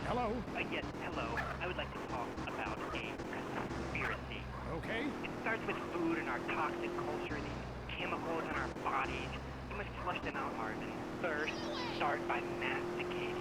Hello? Yes, hello. I would like to talk about a conspiracy. Okay. It starts with food and our toxic culture, these chemicals in our bodies. You must flush them out, Marvin. First, start by masticating.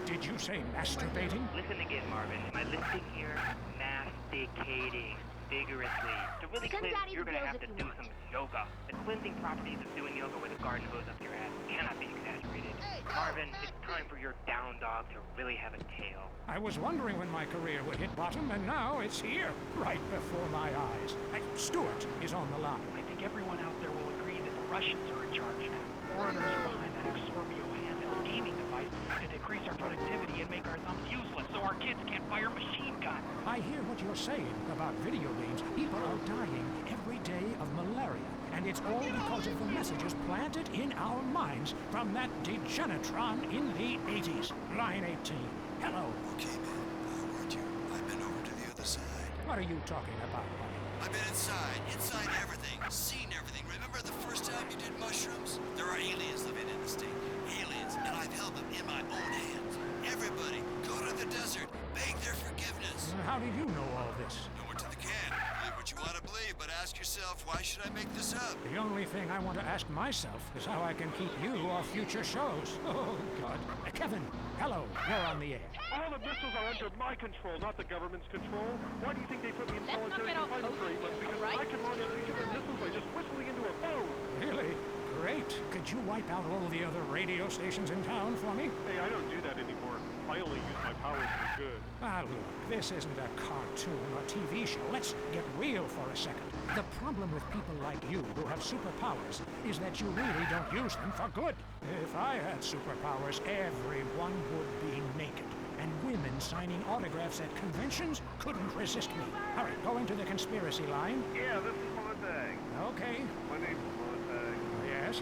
Did you say masturbating? Listen again, Marvin. Am I listening here? Masticating vigorously. To really Send cleanse, Daddy you're the going to bills have if to you do some yoga. The cleansing properties of doing yoga with a garden hose up your ass cannot be exaggerated. Marvin, it's time for your down dog to really have a tail. I was wondering when my career would hit bottom, and now it's here, right before my eyes. Stuart is on the line. I think everyone out there will agree that the Russians are in charge now. Foreigners are behind that Exorbio handheld gaming device to decrease our productivity and make our thumbs useless so our kids can't fire machine guns. I hear what you're saying about video games. People are dying every day of malaria, and it's all because of the messages planted in our minds from that degenitron in the 80s. Line 18. Hello. Okay, man. I warned you. I've been over to the other side. What are you talking about, buddy? I've been inside everything, seen everything. Remember the first time you did mushrooms? There are aliens living in the state. Aliens, and I've held them in my own hands. Everybody, go to the desert, beg their forgiveness. How did you know all this? Nowhere to the can. Believe what you want to believe, but ask ask yourself, why should I make this up? The only thing I want to ask myself is how I can keep you off future shows. Oh, God. Kevin, hello. You're on the air. All the missiles are under my control, not the government's control. Why do you think they put me in solitary confinement for 8 months? Because I can launch nuclear missiles by just whistling into a phone. Really? Great. Could you wipe out all the other radio stations in town for me? Hey, I don't do that anymore. I only use my powers for good. Ah, look, this isn't a cartoon or TV show. Let's get real for a second. The problem with people like you who have superpowers is that you really don't use them for good. If I had superpowers, everyone would be naked. And women signing autographs at conventions couldn't resist me. All right, go into the conspiracy line. Yeah, this is Montag. Okay. My name's Montag.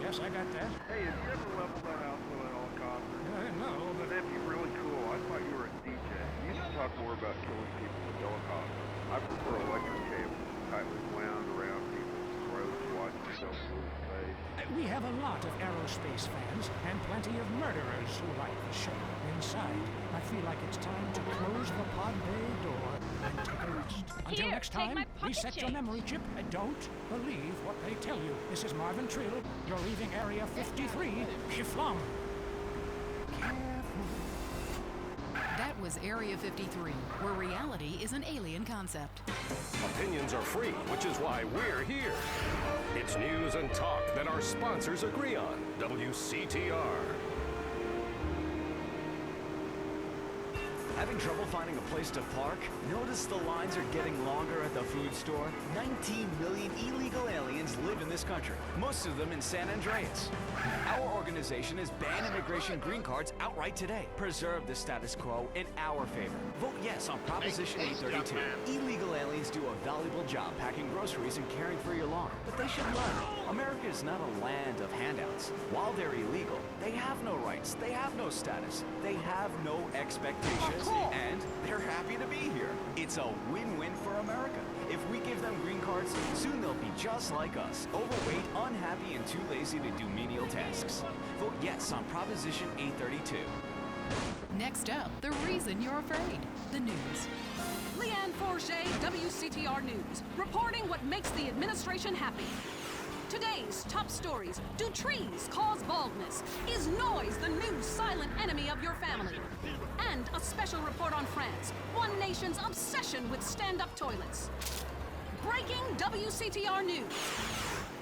Yes, I got that. Hey, have you ever leveled that out with an helicopter? No, but that'd be really cool. I thought you were a DJ. You used to talk more about killing people with helicopters. I prefer electric cables tightly wound around people's throats, watching yourself lose face. We have a lot of aerospace fans and plenty of murderers who like the show. Inside, I feel like it's time to close the pod bay door and take a rest. Until next time, reset your memory chip and don't believe what they tell you. This is Marvin Trill. You're leaving Area 53. Kiflam. That was Area 53, where reality is an alien concept. Opinions are free, which is why we're here. It's news and talk that our sponsors agree on. WCTR. Having trouble finding a place to park? Notice the lines are getting longer at the food store? 19 million illegal aliens live in this country, most of them in San Andreas. Our organization has banned immigration green cards outright today. Preserve the status quo in our favor. Vote yes on Proposition 832. Illegal aliens do a valuable job packing groceries and caring for your lawn. But they should learn, America is not a land of handouts. While they're illegal, they have no rights, they have no status, they have no expectations. And they're happy to be here. It's a win-win for America. If we give them green cards, soon they'll be just like us. Overweight, unhappy, and too lazy to do menial tasks. Vote yes on Proposition 832. Next up, the reason you're afraid. The news. Leanne Forget, WCTR News, reporting what makes the administration happy. Today's top stories. Do trees cause baldness? Is noise the new silent enemy of your family? And a special report on France, one nation's obsession with stand-up toilets. Breaking WCTR News.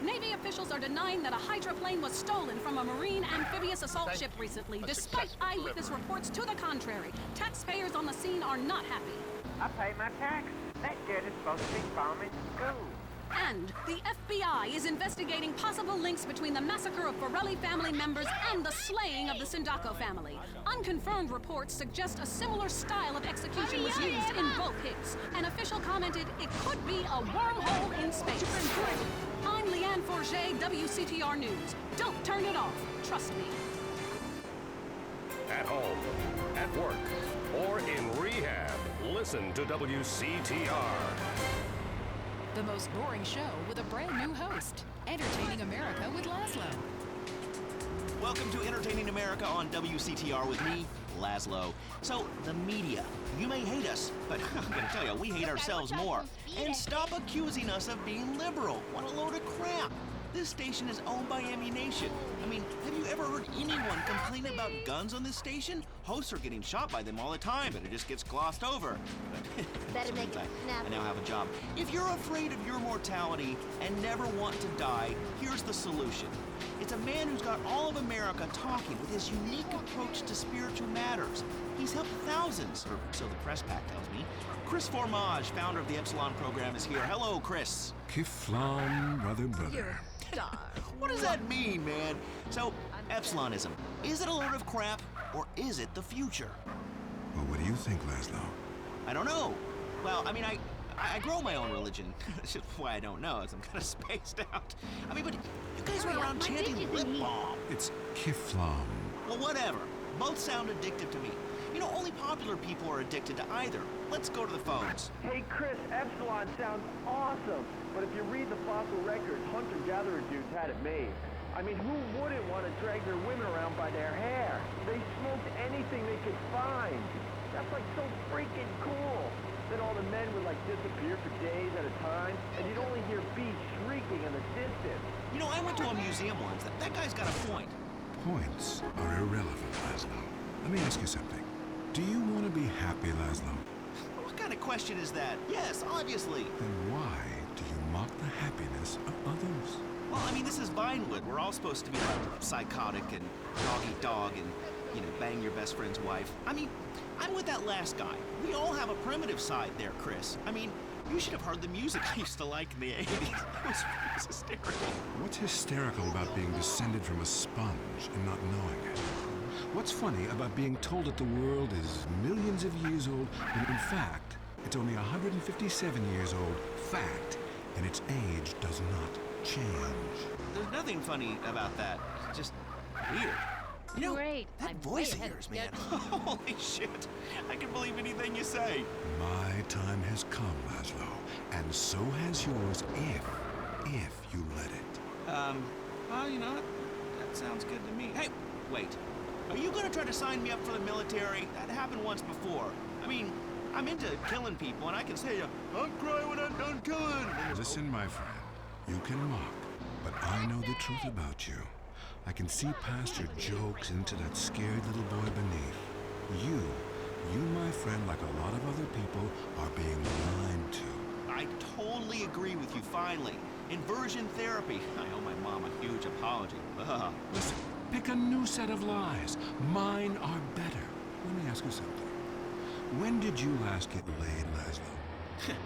Navy officials are denying that a hydroplane was stolen from a marine amphibious assault ship recently, despite eyewitness reports to the contrary. Taxpayers on the scene are not happy. I pay my tax. That kid is supposed to be bombing school. And the FBI is investigating possible links between the massacre of Borelli family members and the slaying of the Sindaco family. Unconfirmed reports suggest a similar style of execution was used in both hits. An official commented it could be a wormhole in space. I'm Leanne Forget, WCTR News. Don't turn it off. Trust me. At home, at work, or in rehab, listen to WCTR. The most boring show with a brand new host. Entertaining America with Laszlo. Welcome to Entertaining America on WCTR with me, Laszlo. So, the media. You may hate us, but I'm going to tell you, we hate ourselves more. And stop accusing us of being liberal. What a load of crap. This station is owned by Ammunition. I mean, have you ever heard anyone complain about guns on this station? Hosts are getting shot by them all the time, but it just gets glossed over. Better make it I now have a job. If you're afraid of your mortality and never want to die, here's the solution. It's a man who's got all of America talking with his unique approach to spiritual matters. He's helped thousands, or so the press pack tells me. Chris Formage, founder of the Epsilon program, is here. Hello, Chris. Kiflam, brother. What does that mean, man? So, Epsilonism, is it a load of crap, or is it the future? Well, what do you think, Laszlo? I don't know. Well, I mean, I grow my own religion. That's just why I don't know, is I'm kind of spaced out. I mean, but you guys are around chanting lip balm. It's Kiflam. Well, whatever. Both sound addictive to me. You know, only popular people are addicted to either. Let's go to the phones. Hey, Chris, Epsilon sounds awesome. But if you read the fossil records, hunter-gatherer dudes had it made. I mean, who wouldn't want to drag their women around by their hair? They smoked anything they could find. That's like so freaking cool. Then all the men would like disappear for days at a time, and you'd only hear beats existed. You know, I went to a museum once. That guy's got a point. Points are irrelevant, Laszlo. Let me ask you something. Do you want to be happy, Laszlo? What kind of question is that? Yes, obviously. Then why do you mock the happiness of others? Well, I mean, this is Vinewood. We're all supposed to be like psychotic and dog-eat-dog and, you know, bang your best friend's wife. I mean, I'm with that last guy. We all have a primitive side there, Chris. I mean, you should have heard the music I used to like in the 80s. It was hysterical. What's hysterical about being descended from a sponge and not knowing it? What's funny about being told that the world is millions of years old when in fact it's only 157 years old, fact, and its age does not change? There's nothing funny about that. It's just weird. You know, Great. that voice of yours, man. Holy shit. I can believe anything you say. My time has come, Laszlo, and so has yours if you let it. Well, you know, that sounds good to me. Hey, wait. Are you gonna try to sign me up for the military? That happened once before. I mean, I'm into killing people, and I can say, I'm crying when I'm done killing. Listen, my friend, you can mock, but I know the truth about you. I can see past your jokes into that scared little boy beneath. You, my friend, like a lot of other people, are being lied to. I totally agree with you, finally. Inversion therapy. I owe my mom a huge apology. Listen, pick a new set of lies. Mine are better. Let me ask you something. When did you last get laid, Laszlo? Speaking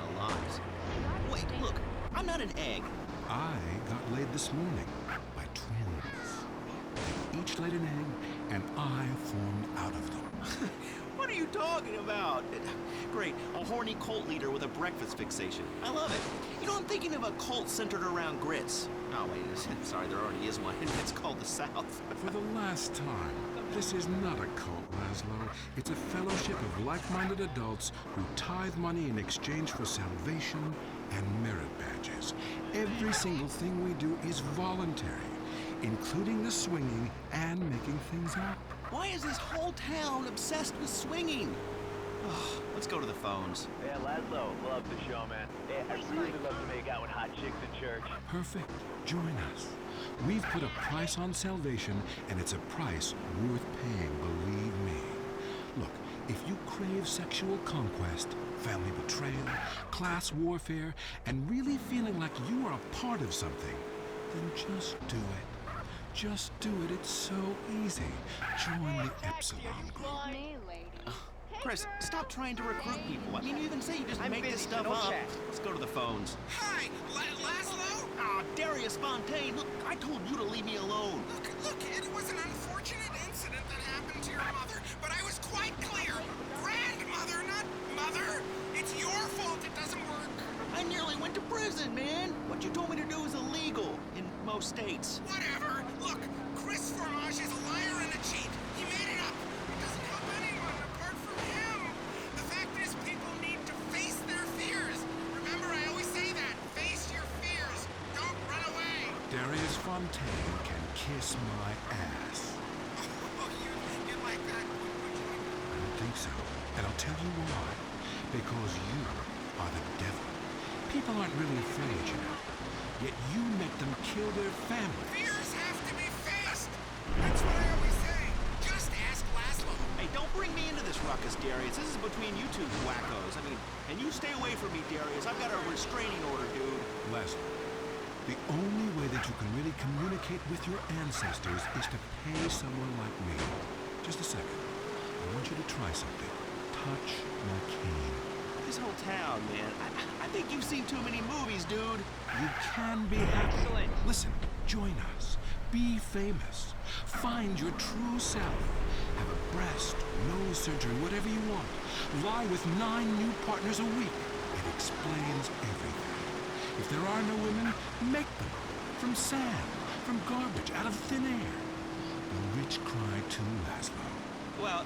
of lies. Wait, look, I'm not an egg. I got laid this morning by twins. They each laid an egg, and I formed out of them. What are you talking about? Great, a horny cult leader with a breakfast fixation. I love it. You know, I'm thinking of a cult centered around grits. Oh, wait, sorry, there already is one. It's called the South. For the last time, this is not a cult, Laszlo. It's a fellowship of like-minded adults who tithe money in exchange for salvation and merit badges. Every single thing we do is voluntary, including the swinging and making things up. Why is this whole town obsessed with swinging? Oh, let's go to the phones. Yeah, Laszlo, love the show, man. Yeah, I really love to make out with hot chicks in church. Perfect. Join us. We've put a price on salvation, and it's a price worth paying, believe me. Look, if you crave sexual conquest, family betrayal, class warfare, and really feeling like you are a part of something, then just do it. Just do it. It's so easy. Join the Epsilon group. Chris, stop trying to recruit people. I mean, you even say you just make this stuff up. Let's go to the phones. Hi, Laszlo? Ah, Darius Fontaine, look, I told you to leave me alone. Look, it was an unfortunate incident that happened to your mother, but I was quite clear. Grandmother, not mother. It's your fault it doesn't work. I nearly went to prison, man. What you told me to do is illegal in most states. Whatever. Look, Chris Formage is a liar and a cheat. He made it up. It doesn't help anyone apart from him. The fact is, people need to face their fears. Remember, I always say that. Face your fears. Don't run away. Darius Fontaine can kiss my ass. Oh, you like that? I don't think so. And I'll tell you why. Because you are the devil. People aren't really afraid, you know. Yet you make them kill their families. Fears have to be faced. That's what I always say. Just ask Laszlo. Hey, don't bring me into this ruckus, Darius. This is between you two wackos. I mean, and you stay away from me, Darius. I've got a restraining order, dude. Laszlo, the only way that you can really communicate with your ancestors is to pay someone like me. Just a second. I want you to try something. Touch my cane. This whole town, man. I think you've seen too many movies, dude. You can be happy. Excellent. Listen, join us. Be famous. Find your true self. Have a breast, nose surgery, whatever you want. Lie with 9 new partners a week. It explains everything. If there are no women, make them. From sand, from garbage, out of thin air. The rich cry too, Laszlo. Well,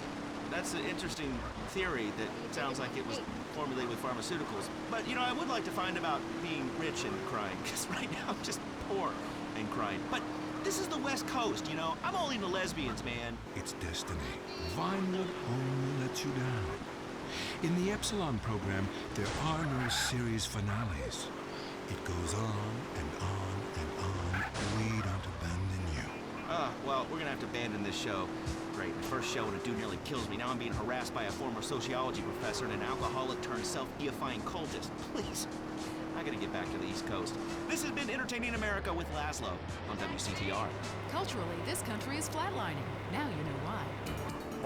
that's an interesting theory that sounds like it was formulated with pharmaceuticals. But, you know, I would like to find about being rich and crying, because right now I'm just poor and crying. But this is the West Coast, you know? I'm all into lesbians, man. It's destiny. Vinewood only lets you down. In the Epsilon program, there are no series finales. It goes on and on and on. We don't abandon you. Well, we're gonna have to abandon this show. Great. The first show and a dude nearly kills me. Now I'm being harassed by a former sociology professor and an alcoholic turned self-deifying cultist. Please. I gotta get back to the East Coast. This has been Entertaining America with Laszlo on WCTR. Culturally, this country is flatlining. Now you know why.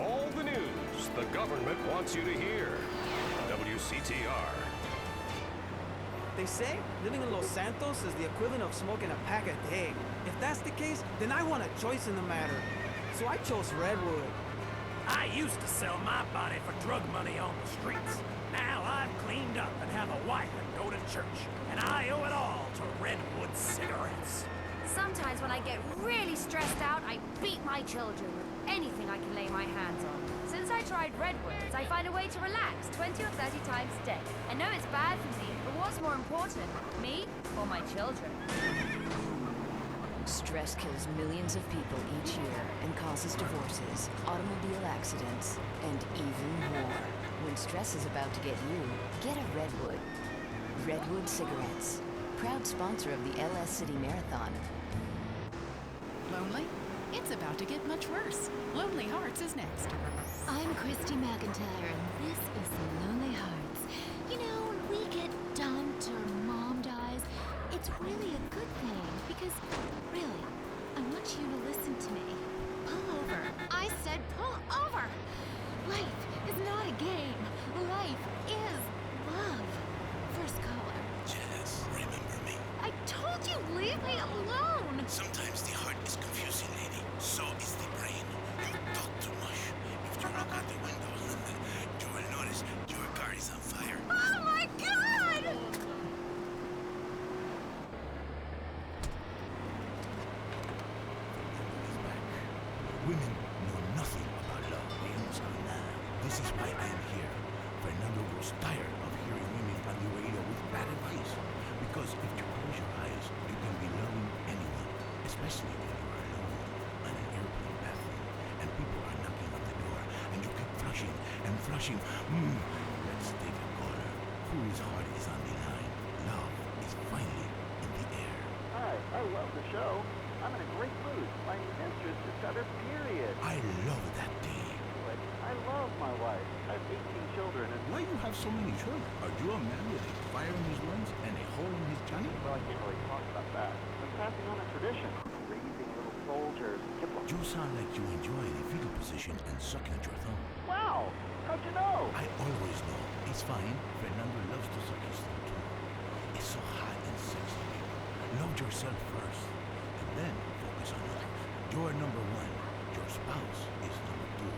All the news the government wants you to hear. WCTR. They say living in Los Santos is the equivalent of smoking a pack a day. If that's the case, then I want a choice in the matter. So I chose Redwood. I used to sell my body for drug money on the streets. Now I've cleaned up and have a wife and go to church. And I owe it all to Redwood cigarettes. Sometimes when I get really stressed out, I beat my children with anything I can lay my hands on. Since I tried Redwoods, I find a way to relax 20 or 30 times a day. I know it's bad for me, but what's more important, me or my children? Stress kills millions of people each year and causes divorces, automobile accidents, and even war. When stress is about to get you, get a Redwood. Redwood cigarettes. Proud sponsor of the LS City Marathon. Lonely? It's about to get much worse. Lonely Hearts is next. I'm Christy McIntyre, and this is The Lonely Hearts. You know, when we get dumped or mom dies, it's really a good thing, because, really, I want you to listen to me. Pull over. I said pull over! Life is not a game. Life is love. First caller. Jess, remember me? I told you, leave me alone! Sometimes the heart is confusing, lady. So is the brain. You talk too much. If you look out the window, you will notice your car is on fire. Oh my God! Women know nothing about love. This is why I am here. Fernando was tired of hearing women on the radio with bad advice. Because if you close your eyes, you can be loving anyone, especially when you are alone on an airplane bathroom and people are knocking on the door and you keep flushing and flushing. Let's take a caller whose heart is on the line. Love is finally in the air. Hi, I love the show. I'm in a great mood. My mistress just got her period. I love that day. I love my wife. I have 18 children and... Why you have so many children? Are you a man with a fire in his lungs and a hole in his tummy? Well, I can't really talk about that. I'm passing on a tradition. Raising little soldiers. You sound like you enjoy the fetal position and sucking at your thumb. Wow! How'd you know? I always know. It's fine. Fernando loves to suck his thumb too. It's so hot and sexy. Love yourself first. And then focus on others. You're number one. Your spouse is number two.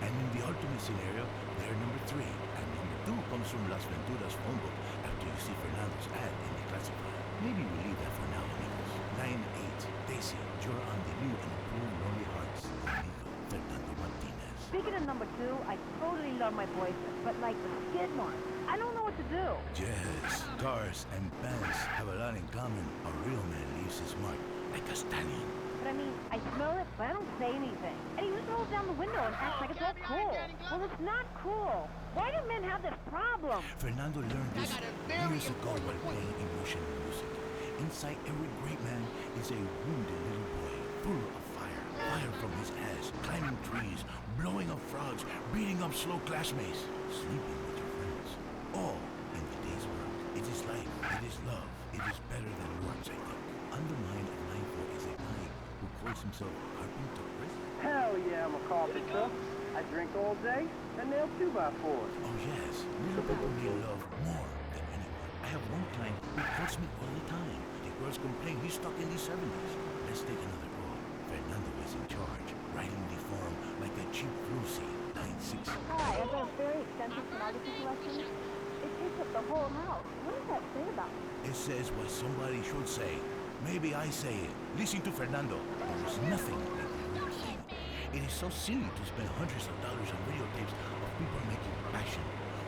And in the ultimate scenario, they're number three. And number two comes from Las Venturas phone book after you see Fernando's ad in the classified. Maybe we leave that for now, amigos. 9-8. Daisy, you're on the new and improved Lonely Hearts. Amigo, Fernando Martinez. Speaking of number two, I totally love my boyfriend, but like the skid marks, I don't know what to do. Yes, cars and bands have a lot in common. A real man leaves his mark like a stallion. But I mean, I smell it, but I don't say anything. And he just rolls down the window and acts like it's all cool. Well, it's not cool. Why do men have this problem? Fernando learned this years ago while playing emotional music. Inside every great man is a wounded little boy, full of fire. Fire from his ass, climbing trees, blowing up frogs, beating up slow classmates, sleeping with your friends. All in the day's work. It is life. It is love. It is better than words, I think. Undermined of life is a guy who calls himself Carpenter. Hell yeah, I'm a carpenter. I drink all day and nail 2x4s. Oh yes, little people need love more than anyone. I have one client who calls me all the time. The girls complain he's stuck in the 70s. Let's take another call. Fernando is in charge, writing the form like a cheap Lucy. 9-6. Hi, I've got a very extensive photography collection. It takes up the whole house. What does that say about me? It says what somebody should say. Maybe I say it. Listen to Fernando. There is nothing like the real thing. It is so silly to spend hundreds of dollars on videotapes of people making passion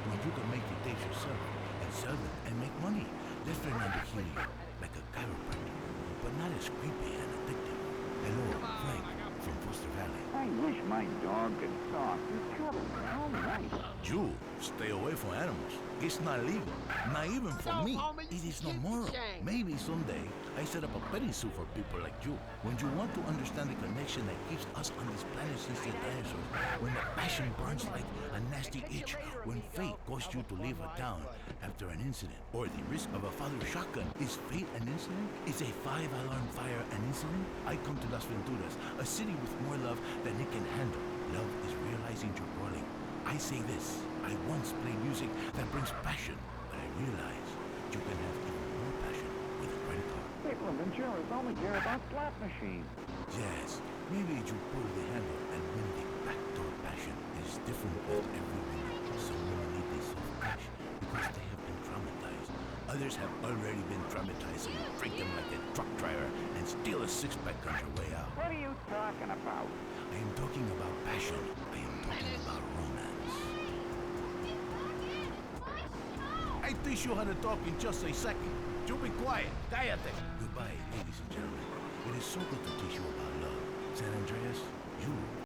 when you can make the tapes yourself and sell them and make money. Let Fernando heal you like a chiropractor, but not as creepy and addictive. Hello, Frank from Foster Valley. I wish my dog could talk. You turtle, how nice. You stay away from animals. It's not legal, not even for me. It is no moral. Maybe someday I set up a petting zoo for people like you. When you want to understand the connection that keeps us on this planet since the dinosaurs, when the passion burns like a nasty itch, when fate caused you to leave a town after an incident, or the risk of a father shotgun. Is fate an incident? Is a 5-alarm fire an incident? I come to Las Venturas, a city with more love than it can handle. Love is realizing your calling. I say this, I once played music that brings passion, but I realize you can have even more passion with a credit card. Big Venturas only care about slot machines. Yes, maybe you pull the handle and win the backdoor passion. It is different with every woman. Some women need this soft cash because they have been traumatized. Others have already been traumatized, so you treat them like a truck driver and steal a six-pack on your way out. What are you talking about? I am talking about passion. I am talking about romance. I teach you how to talk in just a second. You be quiet. Cállate. Goodbye, ladies and gentlemen. It is so good to teach you about love. San Andreas, you